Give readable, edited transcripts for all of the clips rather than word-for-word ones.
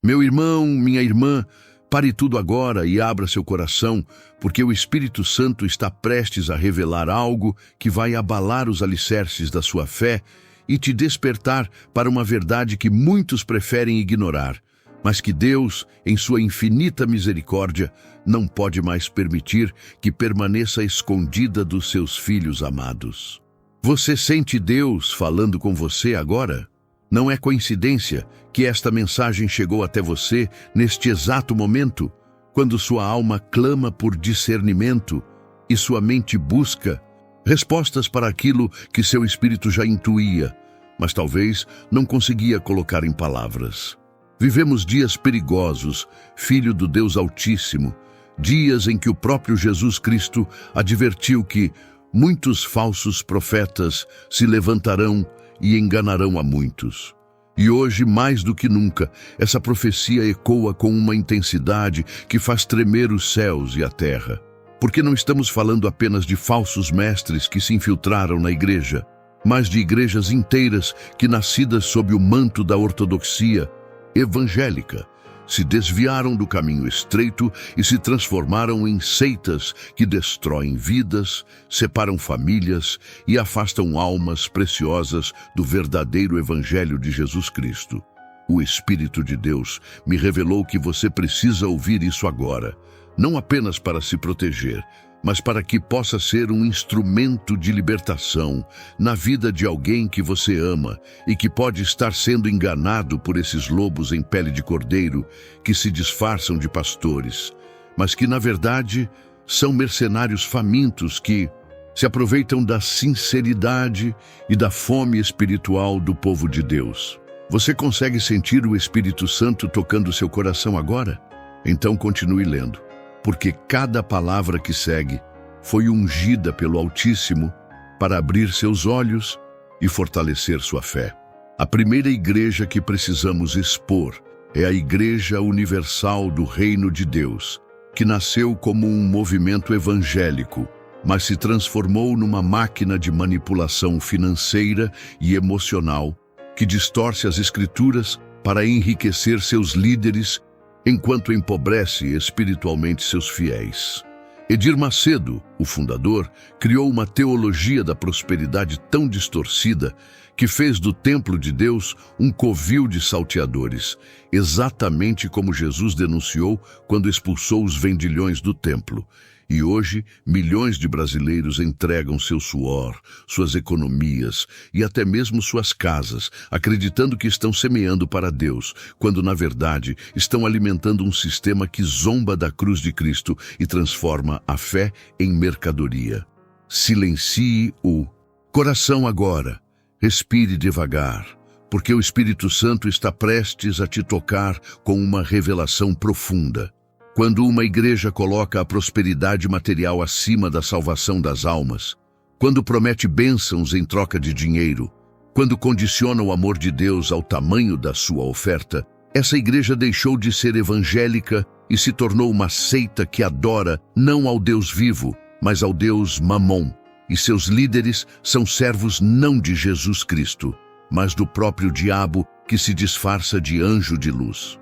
Meu irmão, minha irmã, pare tudo agora e abra seu coração, porque o Espírito Santo está prestes a revelar algo que vai abalar os alicerces da sua fé e te despertar para uma verdade que muitos preferem ignorar, mas que Deus, em sua infinita misericórdia, não pode mais permitir que permaneça escondida dos seus filhos amados. Você sente Deus falando com você agora? Não é coincidência que esta mensagem chegou até você neste exato momento, quando sua alma clama por discernimento e sua mente busca respostas para aquilo que seu espírito já intuía, mas talvez não conseguia colocar em palavras. Vivemos dias perigosos, filho do Deus Altíssimo, dias em que o próprio Jesus Cristo advertiu que muitos falsos profetas se levantarão e enganarão a muitos. E hoje, mais do que nunca, essa profecia ecoa com uma intensidade que faz tremer os céus e a terra. Porque não estamos falando apenas de falsos mestres que se infiltraram na igreja, mas de igrejas inteiras que, nascidas sob o manto da ortodoxia evangélica, se desviaram do caminho estreito e se transformaram em seitas que destroem vidas, separam famílias e afastam almas preciosas do verdadeiro Evangelho de Jesus Cristo. O Espírito de Deus me revelou que você precisa ouvir isso agora, não apenas para se proteger, mas para que possa ser um instrumento de libertação na vida de alguém que você ama e que pode estar sendo enganado por esses lobos em pele de cordeiro que se disfarçam de pastores, mas que, na verdade, são mercenários famintos que se aproveitam da sinceridade e da fome espiritual do povo de Deus. Você consegue sentir o Espírito Santo tocando seu coração agora? Então continue lendo, porque cada palavra que segue foi ungida pelo Altíssimo para abrir seus olhos e fortalecer sua fé. A primeira igreja que precisamos expor é a Igreja Universal do Reino de Deus, que nasceu como um movimento evangélico, mas se transformou numa máquina de manipulação financeira e emocional que distorce as Escrituras para enriquecer seus líderes enquanto empobrece espiritualmente seus fiéis. Edir Macedo, o fundador, criou uma teologia da prosperidade tão distorcida que fez do templo de Deus um covil de salteadores, exatamente como Jesus denunciou quando expulsou os vendilhões do templo. E hoje, milhões de brasileiros entregam seu suor, suas economias e até mesmo suas casas, acreditando que estão semeando para Deus, quando, na verdade, estão alimentando um sistema que zomba da cruz de Cristo e transforma a fé em mercadoria. Silencie o coração agora. Respire devagar, porque o Espírito Santo está prestes a te tocar com uma revelação profunda. Quando uma igreja coloca a prosperidade material acima da salvação das almas, quando promete bênçãos em troca de dinheiro, quando condiciona o amor de Deus ao tamanho da sua oferta, essa igreja deixou de ser evangélica e se tornou uma seita que adora não ao Deus vivo, mas ao Deus Mamon. E seus líderes são servos não de Jesus Cristo, mas do próprio diabo que se disfarça de anjo de luz.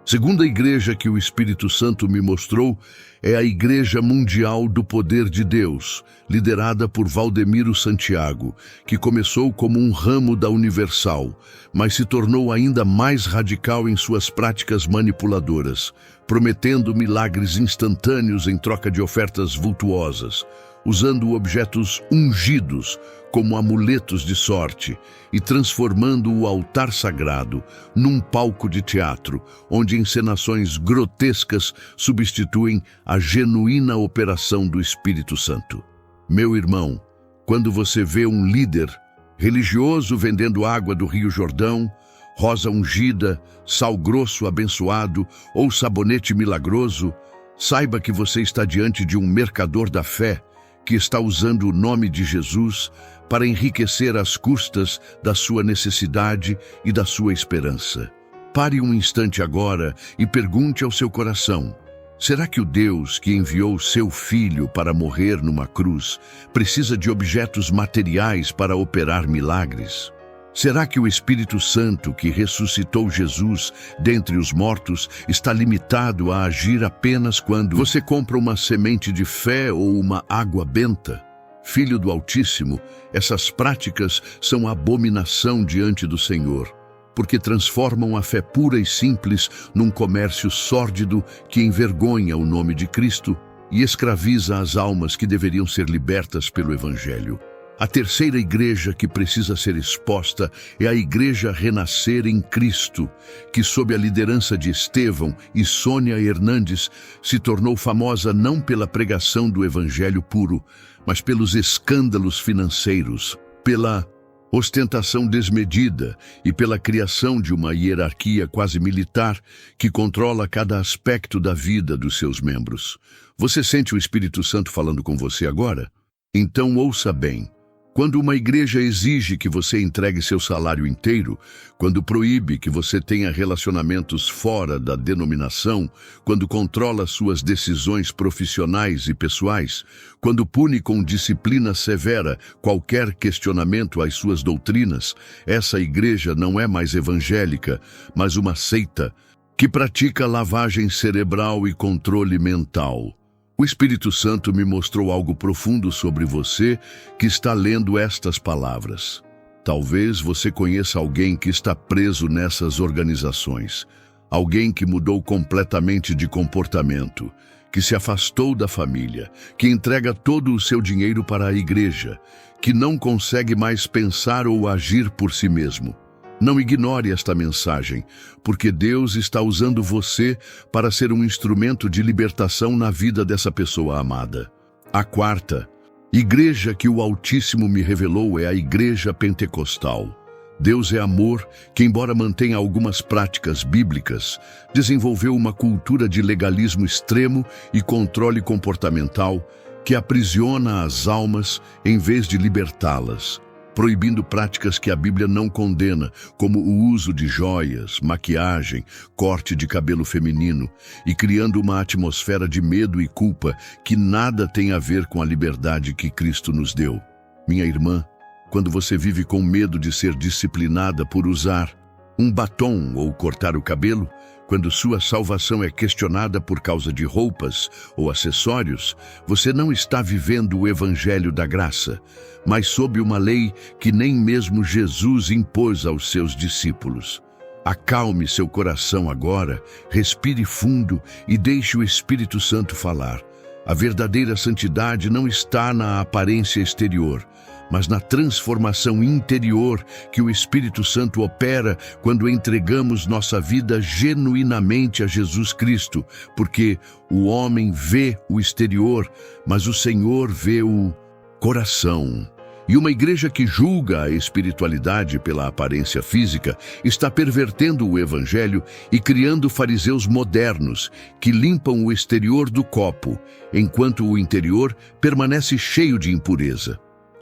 Segunda igreja que o Espírito Santo me mostrou é a Igreja Mundial do Poder de Deus, liderada por Valdemiro Santiago, que começou como um ramo da Universal, mas se tornou ainda mais radical em suas práticas manipuladoras, prometendo milagres instantâneos em troca de ofertas vultuosas, usando objetos ungidos como amuletos de sorte e transformando o altar sagrado num palco de teatro, onde encenações grotescas substituem a genuína operação do Espírito Santo. Meu irmão, quando você vê um líder religioso vendendo água do Rio Jordão, rosa ungida, sal grosso abençoado ou sabonete milagroso, saiba que você está diante de um mercador da fé que está usando o nome de Jesus para enriquecer às custas da sua necessidade e da sua esperança. Pare um instante agora e pergunte ao seu coração: será que o Deus que enviou seu Filho para morrer numa cruz precisa de objetos materiais para operar milagres? Será que o Espírito Santo, que ressuscitou Jesus dentre os mortos, está limitado a agir apenas quando você compra uma semente de fé ou uma água benta? Filho do Altíssimo, essas práticas são abominação diante do Senhor, porque transformam a fé pura e simples num comércio sórdido que envergonha o nome de Cristo e escraviza as almas que deveriam ser libertas pelo Evangelho. A terceira igreja que precisa ser exposta é a Igreja Renascer em Cristo, que sob a liderança de Estevão e Sônia Hernandes se tornou famosa não pela pregação do Evangelho puro, mas pelos escândalos financeiros, pela ostentação desmedida e pela criação de uma hierarquia quase militar que controla cada aspecto da vida dos seus membros. Você sente o Espírito Santo falando com você agora? Então ouça bem. Quando uma igreja exige que você entregue seu salário inteiro, quando proíbe que você tenha relacionamentos fora da denominação, quando controla suas decisões profissionais e pessoais, quando pune com disciplina severa qualquer questionamento às suas doutrinas, essa igreja não é mais evangélica, mas uma seita que pratica lavagem cerebral e controle mental. O Espírito Santo me mostrou algo profundo sobre você que está lendo estas palavras. Talvez você conheça alguém que está preso nessas organizações. Alguém que mudou completamente de comportamento, que se afastou da família, que entrega todo o seu dinheiro para a igreja, que não consegue mais pensar ou agir por si mesmo. Não ignore esta mensagem, porque Deus está usando você para ser um instrumento de libertação na vida dessa pessoa amada. A quarta igreja que o Altíssimo me revelou é a Igreja Pentecostal. Deus é amor que, embora mantenha algumas práticas bíblicas, desenvolveu uma cultura de legalismo extremo e controle comportamental que aprisiona as almas em vez de libertá-las, proibindo práticas que a Bíblia não condena, como o uso de joias, maquiagem, corte de cabelo feminino, e criando uma atmosfera de medo e culpa que nada tem a ver com a liberdade que Cristo nos deu. Minha irmã, quando você vive com medo de ser disciplinada por usar um batom ou cortar o cabelo, quando sua salvação é questionada por causa de roupas ou acessórios, você não está vivendo o Evangelho da graça, mas sob uma lei que nem mesmo Jesus impôs aos seus discípulos. Acalme seu coração agora, respire fundo e deixe o Espírito Santo falar. A verdadeira santidade não está na aparência exterior, mas na transformação interior que o Espírito Santo opera quando entregamos nossa vida genuinamente a Jesus Cristo, porque o homem vê o exterior, mas o Senhor vê o coração. E uma igreja que julga a espiritualidade pela aparência física está pervertendo o Evangelho e criando fariseus modernos que limpam o exterior do copo, enquanto o interior permanece cheio de impureza.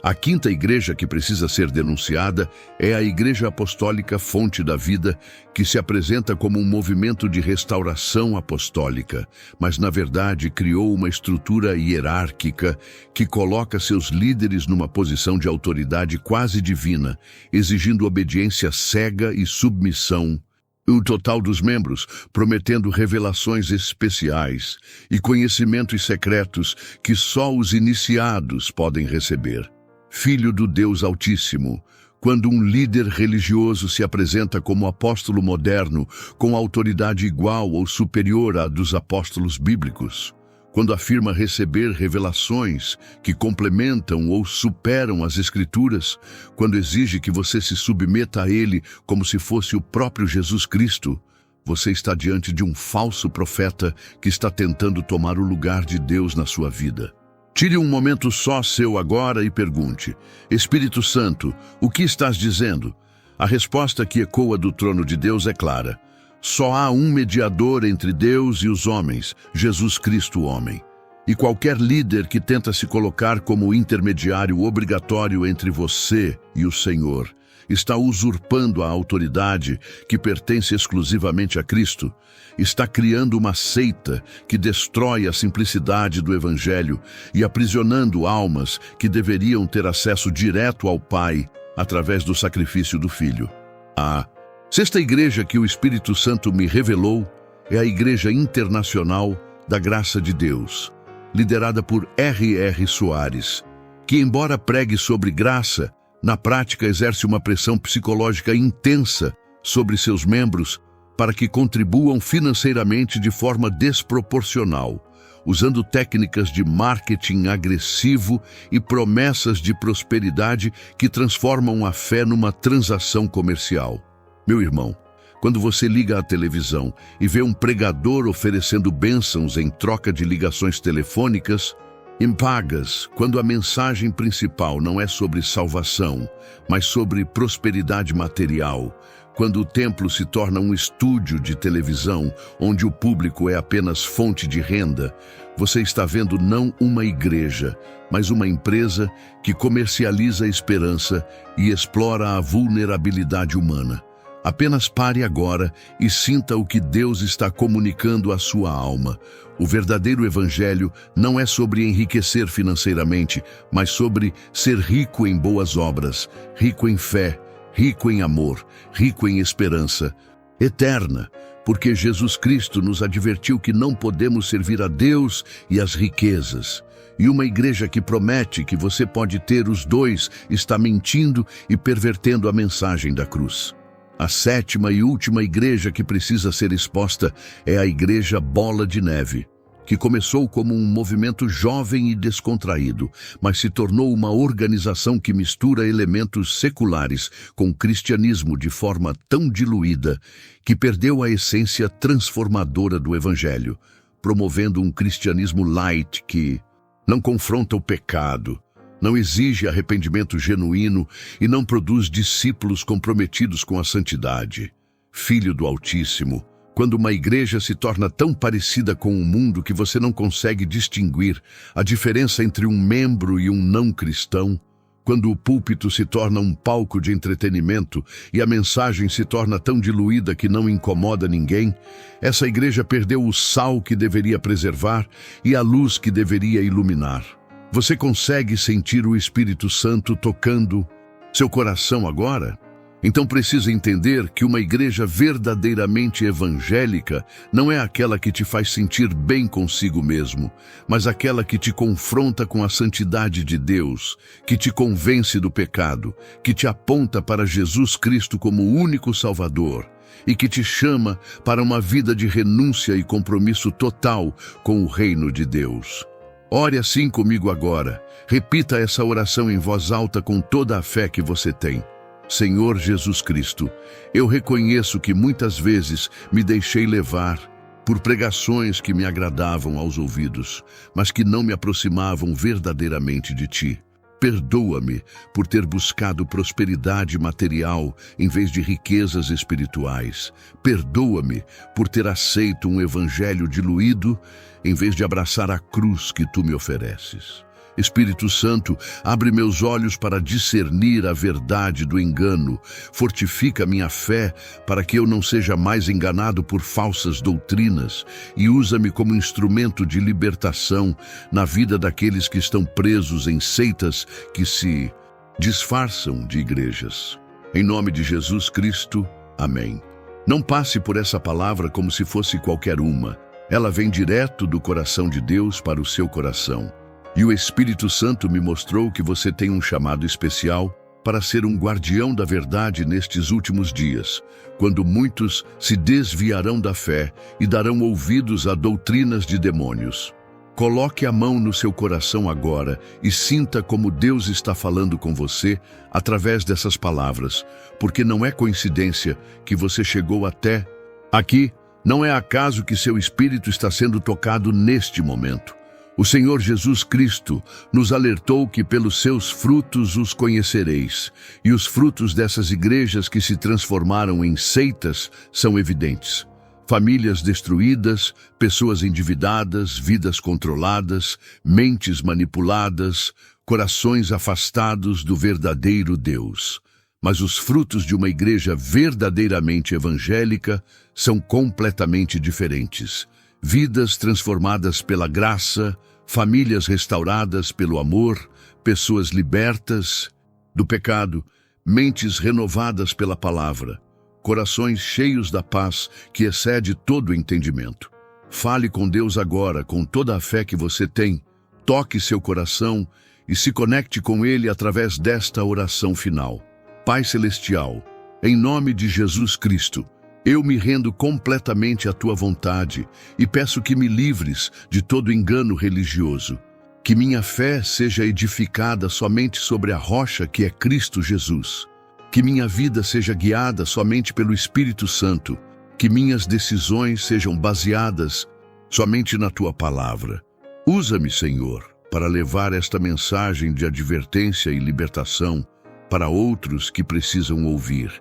A quinta igreja que precisa ser denunciada é a Igreja Apostólica Fonte da Vida, que se apresenta como um movimento de restauração apostólica, mas na verdade criou uma estrutura hierárquica que coloca seus líderes numa posição de autoridade quase divina, exigindo obediência cega e submissão. O total dos membros, prometendo revelações especiais e conhecimentos secretos que só os iniciados podem receber. Filho do Deus Altíssimo, quando um líder religioso se apresenta como apóstolo moderno, com autoridade igual ou superior à dos apóstolos bíblicos, quando afirma receber revelações que complementam ou superam as Escrituras, quando exige que você se submeta a ele como se fosse o próprio Jesus Cristo, você está diante de um falso profeta que está tentando tomar o lugar de Deus na sua vida. Tire um momento só seu agora e pergunte: Espírito Santo, o que estás dizendo? A resposta que ecoa do trono de Deus é clara. Só há um mediador entre Deus e os homens, Jesus Cristo, homem. E qualquer líder que tenta se colocar como intermediário obrigatório entre você e o Senhor está usurpando a autoridade que pertence exclusivamente a Cristo, está criando uma seita que destrói a simplicidade do Evangelho e aprisionando almas que deveriam ter acesso direto ao Pai através do sacrifício do Filho. A sexta igreja que o Espírito Santo me revelou é a Igreja Internacional da Graça de Deus, liderada por R.R. Soares, que, embora pregue sobre graça, na prática exerce uma pressão psicológica intensa sobre seus membros para que contribuam financeiramente de forma desproporcional, usando técnicas de marketing agressivo e promessas de prosperidade que transformam a fé numa transação comercial. Meu irmão, quando você liga à televisão e vê um pregador oferecendo bênçãos em troca de ligações telefônicas, impagas, quando a mensagem principal não é sobre salvação, mas sobre prosperidade material, quando o templo se torna um estúdio de televisão, onde o público é apenas fonte de renda, você está vendo não uma igreja, mas uma empresa que comercializa a esperança e explora a vulnerabilidade humana. Apenas pare agora e sinta o que Deus está comunicando à sua alma. O verdadeiro evangelho não é sobre enriquecer financeiramente, mas sobre ser rico em boas obras, rico em fé, rico em amor, rico em esperança eterna, porque Jesus Cristo nos advertiu que não podemos servir a Deus e às riquezas. E uma igreja que promete que você pode ter os dois está mentindo e pervertendo a mensagem da cruz. A sétima e última igreja que precisa ser exposta é a Igreja Bola de Neve, que começou como um movimento jovem e descontraído, mas se tornou uma organização que mistura elementos seculares com cristianismo de forma tão diluída que perdeu a essência transformadora do Evangelho, promovendo um cristianismo light que não confronta o pecado, não exige arrependimento genuíno e não produz discípulos comprometidos com a santidade. Filho do Altíssimo, quando uma igreja se torna tão parecida com o mundo que você não consegue distinguir a diferença entre um membro e um não cristão, quando o púlpito se torna um palco de entretenimento e a mensagem se torna tão diluída que não incomoda ninguém, essa igreja perdeu o sal que deveria preservar e a luz que deveria iluminar. Você consegue sentir o Espírito Santo tocando seu coração agora? Então precisa entender que uma igreja verdadeiramente evangélica não é aquela que te faz sentir bem consigo mesmo, mas aquela que te confronta com a santidade de Deus, que te convence do pecado, que te aponta para Jesus Cristo como o único Salvador e que te chama para uma vida de renúncia e compromisso total com o reino de Deus. Ore assim comigo agora. Repita essa oração em voz alta com toda a fé que você tem. Senhor Jesus Cristo, eu reconheço que muitas vezes me deixei levar por pregações que me agradavam aos ouvidos, mas que não me aproximavam verdadeiramente de Ti. Perdoa-me por ter buscado prosperidade material em vez de riquezas espirituais. Perdoa-me por ter aceito um evangelho diluído em vez de abraçar a cruz que Tu me ofereces. Espírito Santo, abre meus olhos para discernir a verdade do engano. Fortifica minha fé para que eu não seja mais enganado por falsas doutrinas e usa-me como instrumento de libertação na vida daqueles que estão presos em seitas que se disfarçam de igrejas. Em nome de Jesus Cristo, amém. Não passe por essa palavra como se fosse qualquer uma. Ela vem direto do coração de Deus para o seu coração. E o Espírito Santo me mostrou que você tem um chamado especial para ser um guardião da verdade nestes últimos dias, quando muitos se desviarão da fé e darão ouvidos a doutrinas de demônios. Coloque a mão no seu coração agora e sinta como Deus está falando com você através dessas palavras, porque não é coincidência que você chegou até aqui, não é acaso que seu espírito está sendo tocado neste momento. O Senhor Jesus Cristo nos alertou que pelos seus frutos os conhecereis, e os frutos dessas igrejas que se transformaram em seitas são evidentes. Famílias destruídas, pessoas endividadas, vidas controladas, mentes manipuladas, corações afastados do verdadeiro Deus. Mas os frutos de uma igreja verdadeiramente evangélica são completamente diferentes. Vidas transformadas pela graça, famílias restauradas pelo amor, pessoas libertas do pecado, mentes renovadas pela palavra, corações cheios da paz que excede todo o entendimento. Fale com Deus agora, com toda a fé que você tem. Toque seu coração e se conecte com Ele através desta oração final. Pai Celestial, em nome de Jesus Cristo, eu me rendo completamente à Tua vontade e peço que me livres de todo engano religioso. Que minha fé seja edificada somente sobre a rocha que é Cristo Jesus. Que minha vida seja guiada somente pelo Espírito Santo. Que minhas decisões sejam baseadas somente na Tua palavra. Usa-me, Senhor, para levar esta mensagem de advertência e libertação para outros que precisam ouvir,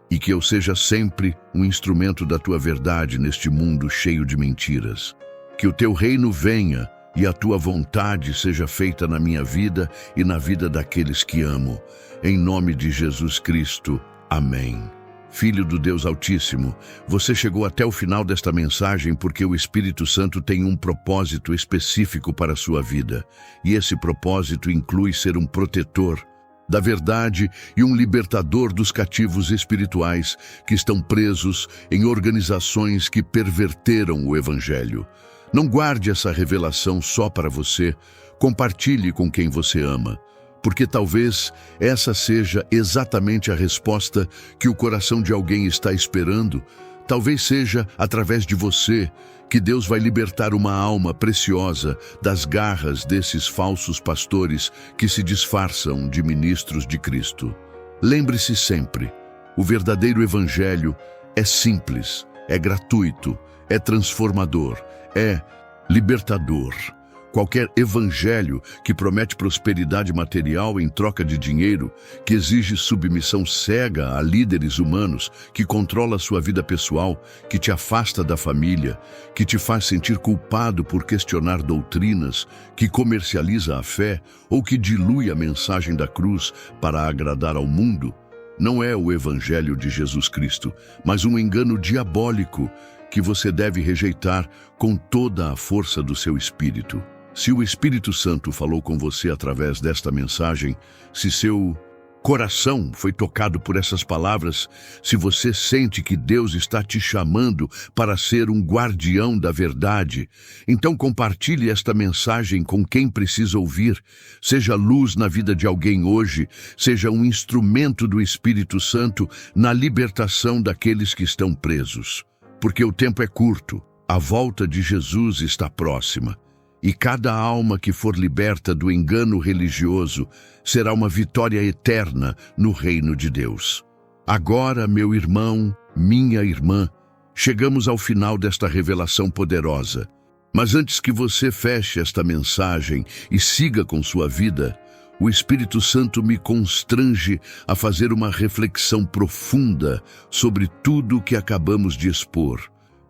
e que eu seja sempre um instrumento da Tua verdade neste mundo cheio de mentiras. Que o Teu reino venha e a Tua vontade seja feita na minha vida e na vida daqueles que amo. Em nome de Jesus Cristo. Amém. Filho do Deus Altíssimo, você chegou até o final desta mensagem porque o Espírito Santo tem um propósito específico para a sua vida. E esse propósito inclui ser um protetor da verdade e um libertador dos cativos espirituais que estão presos em organizações que perverteram o Evangelho. Não guarde essa revelação só para você, compartilhe com quem você ama, porque talvez essa seja exatamente a resposta que o coração de alguém está esperando. Talvez seja através de você que Deus vai libertar uma alma preciosa das garras desses falsos pastores que se disfarçam de ministros de Cristo. Lembre-se sempre, o verdadeiro Evangelho é simples, é gratuito, é transformador, é libertador. Qualquer evangelho que promete prosperidade material em troca de dinheiro, que exige submissão cega a líderes humanos, que controla sua vida pessoal, que te afasta da família, que te faz sentir culpado por questionar doutrinas, que comercializa a fé ou que dilui a mensagem da cruz para agradar ao mundo, não é o evangelho de Jesus Cristo, mas um engano diabólico que você deve rejeitar com toda a força do seu espírito. Se o Espírito Santo falou com você através desta mensagem, se seu coração foi tocado por essas palavras, se você sente que Deus está te chamando para ser um guardião da verdade, então compartilhe esta mensagem com quem precisa ouvir. Seja luz na vida de alguém hoje, seja um instrumento do Espírito Santo na libertação daqueles que estão presos. Porque o tempo é curto, a volta de Jesus está próxima. E cada alma que for liberta do engano religioso será uma vitória eterna no reino de Deus. Agora, meu irmão, minha irmã, chegamos ao final desta revelação poderosa. Mas antes que você feche esta mensagem e siga com sua vida, o Espírito Santo me constrange a fazer uma reflexão profunda sobre tudo o que acabamos de expor.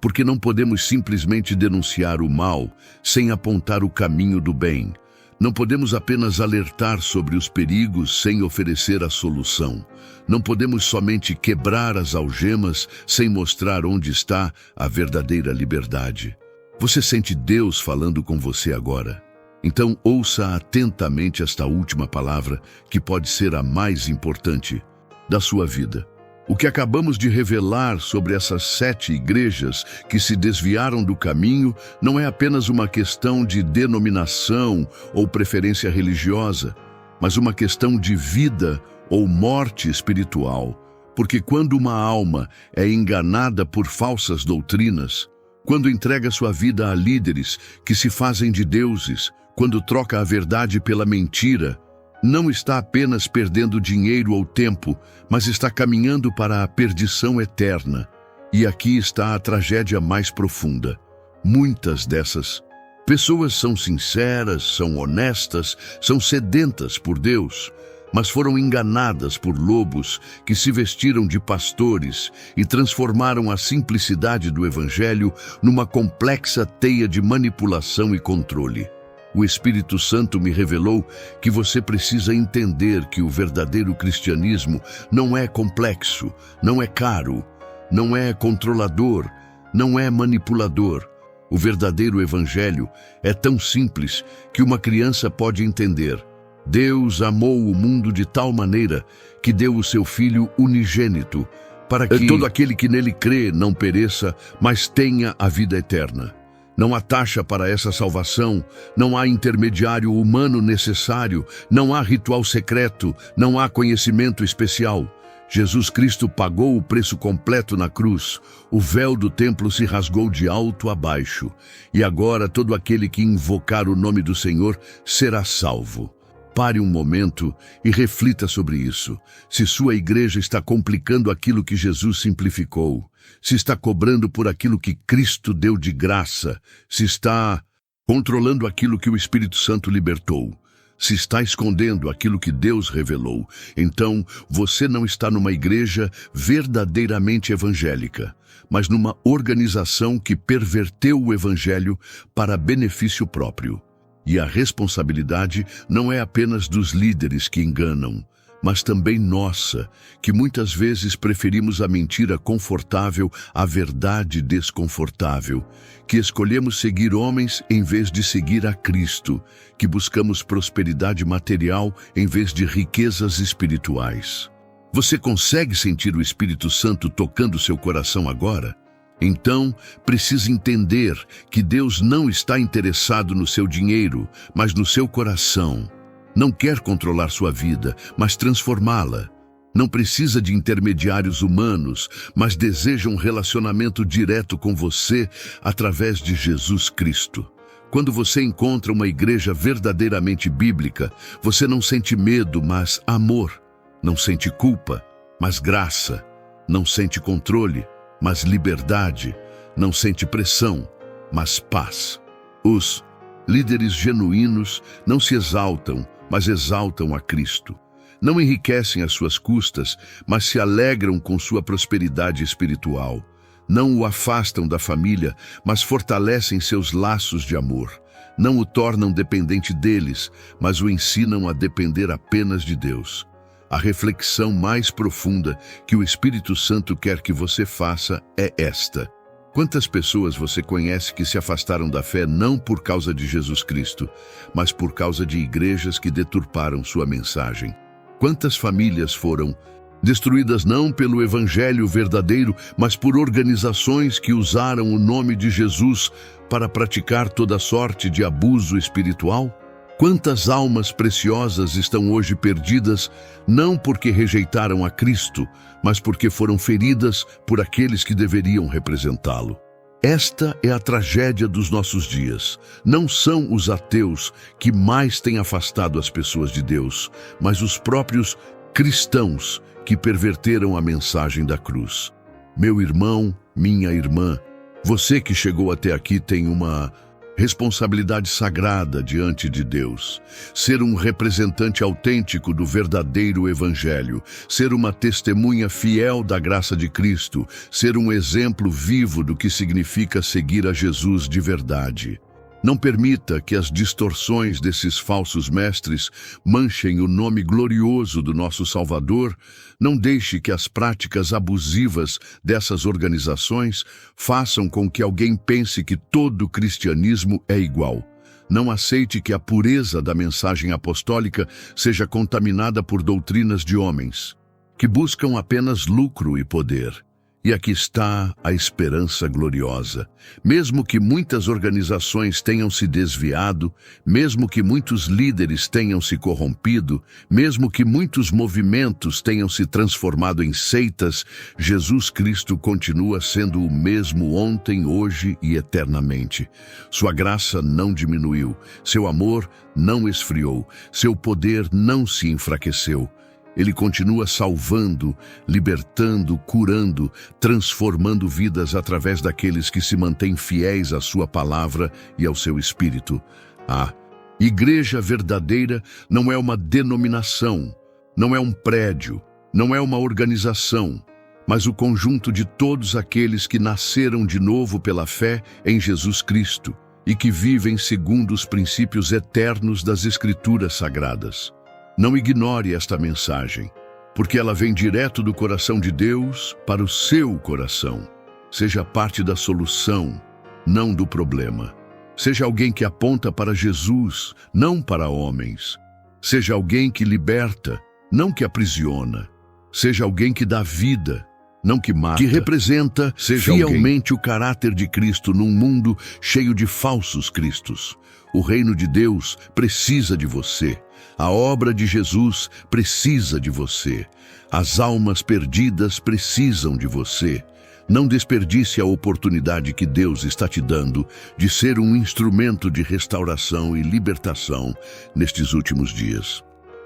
Porque não podemos simplesmente denunciar o mal sem apontar o caminho do bem. Não podemos apenas alertar sobre os perigos sem oferecer a solução. Não podemos somente quebrar as algemas sem mostrar onde está a verdadeira liberdade. Você sente Deus falando com você agora? Então ouça atentamente esta última palavra, que pode ser a mais importante da sua vida. O que acabamos de revelar sobre essas 7 igrejas que se desviaram do caminho não é apenas uma questão de denominação ou preferência religiosa, mas uma questão de vida ou morte espiritual. Porque quando uma alma é enganada por falsas doutrinas, quando entrega sua vida a líderes que se fazem de deuses, quando troca a verdade pela mentira, não está apenas perdendo dinheiro ou tempo, mas está caminhando para a perdição eterna. E aqui está a tragédia mais profunda. Muitas dessas pessoas são sinceras, são honestas, são sedentas por Deus, mas foram enganadas por lobos que se vestiram de pastores e transformaram a simplicidade do Evangelho numa complexa teia de manipulação e controle. O Espírito Santo me revelou que você precisa entender que o verdadeiro cristianismo não é complexo, não é caro, não é controlador, não é manipulador. O verdadeiro Evangelho é tão simples que uma criança pode entender. Deus amou o mundo de tal maneira que deu o seu Filho unigênito, para que todo aquele que nele crê não pereça, mas tenha a vida eterna. Não há taxa para essa salvação, não há intermediário humano necessário, não há ritual secreto, não há conhecimento especial. Jesus Cristo pagou o preço completo na cruz. O véu do templo se rasgou de alto a baixo. E agora todo aquele que invocar o nome do Senhor será salvo. Pare um momento e reflita sobre isso. Se sua igreja está complicando aquilo que Jesus simplificou, se está cobrando por aquilo que Cristo deu de graça, se está controlando aquilo que o Espírito Santo libertou, se está escondendo aquilo que Deus revelou, então você não está numa igreja verdadeiramente evangélica, mas numa organização que perverteu o evangelho para benefício próprio. E a responsabilidade não é apenas dos líderes que enganam, mas também nossa, que muitas vezes preferimos a mentira confortável à verdade desconfortável, que escolhemos seguir homens em vez de seguir a Cristo, que buscamos prosperidade material em vez de riquezas espirituais. Você consegue sentir o Espírito Santo tocando seu coração agora? Então, precisa entender que Deus não está interessado no seu dinheiro, mas no seu coração. Não quer controlar sua vida, mas transformá-la. Não precisa de intermediários humanos, mas deseja um relacionamento direto com você através de Jesus Cristo. Quando você encontra uma igreja verdadeiramente bíblica, você não sente medo, mas amor. Não sente culpa, mas graça. Não sente controle, mas liberdade. Não sente pressão, mas paz. Os líderes genuínos não se exaltam, mas exaltam a Cristo. Não enriquecem às suas custas, mas se alegram com sua prosperidade espiritual. Não o afastam da família, mas fortalecem seus laços de amor. Não o tornam dependente deles, mas o ensinam a depender apenas de Deus. A reflexão mais profunda que o Espírito Santo quer que você faça é esta: quantas pessoas você conhece que se afastaram da fé não por causa de Jesus Cristo, mas por causa de igrejas que deturparam sua mensagem? Quantas famílias foram destruídas não pelo evangelho verdadeiro, mas por organizações que usaram o nome de Jesus para praticar toda sorte de abuso espiritual? Quantas almas preciosas estão hoje perdidas, não porque rejeitaram a Cristo, mas porque foram feridas por aqueles que deveriam representá-lo? Esta é a tragédia dos nossos dias. Não são os ateus que mais têm afastado as pessoas de Deus, mas os próprios cristãos que perverteram a mensagem da cruz. Meu irmão, minha irmã, você que chegou até aqui tem uma responsabilidade sagrada diante de Deus. Ser um representante autêntico do verdadeiro Evangelho, ser uma testemunha fiel da graça de Cristo, ser um exemplo vivo do que significa seguir a Jesus de verdade. Não permita que as distorções desses falsos mestres manchem o nome glorioso do nosso Salvador. Não deixe que as práticas abusivas dessas organizações façam com que alguém pense que todo cristianismo é igual. Não aceite que a pureza da mensagem apostólica seja contaminada por doutrinas de homens, que buscam apenas lucro e poder. E aqui está a esperança gloriosa. Mesmo que muitas organizações tenham se desviado, mesmo que muitos líderes tenham se corrompido, mesmo que muitos movimentos tenham se transformado em seitas, Jesus Cristo continua sendo o mesmo ontem, hoje e eternamente. Sua graça não diminuiu, seu amor não esfriou, seu poder não se enfraqueceu. Ele continua salvando, libertando, curando, transformando vidas através daqueles que se mantêm fiéis à sua palavra e ao seu espírito. A igreja verdadeira não é uma denominação, não é um prédio, não é uma organização, mas o conjunto de todos aqueles que nasceram de novo pela fé em Jesus Cristo e que vivem segundo os princípios eternos das Escrituras Sagradas. Não ignore esta mensagem, porque ela vem direto do coração de Deus para o seu coração. Seja parte da solução, não do problema. Seja alguém que aponta para Jesus, não para homens. Seja alguém que liberta, não que aprisiona. Seja alguém que dá vida, não que mata. Que representa fielmente o caráter de Cristo num mundo cheio de falsos cristos. O reino de Deus precisa de você. A obra de Jesus precisa de você. As almas perdidas precisam de você. Não desperdice a oportunidade que Deus está te dando de ser um instrumento de restauração e libertação nestes últimos dias.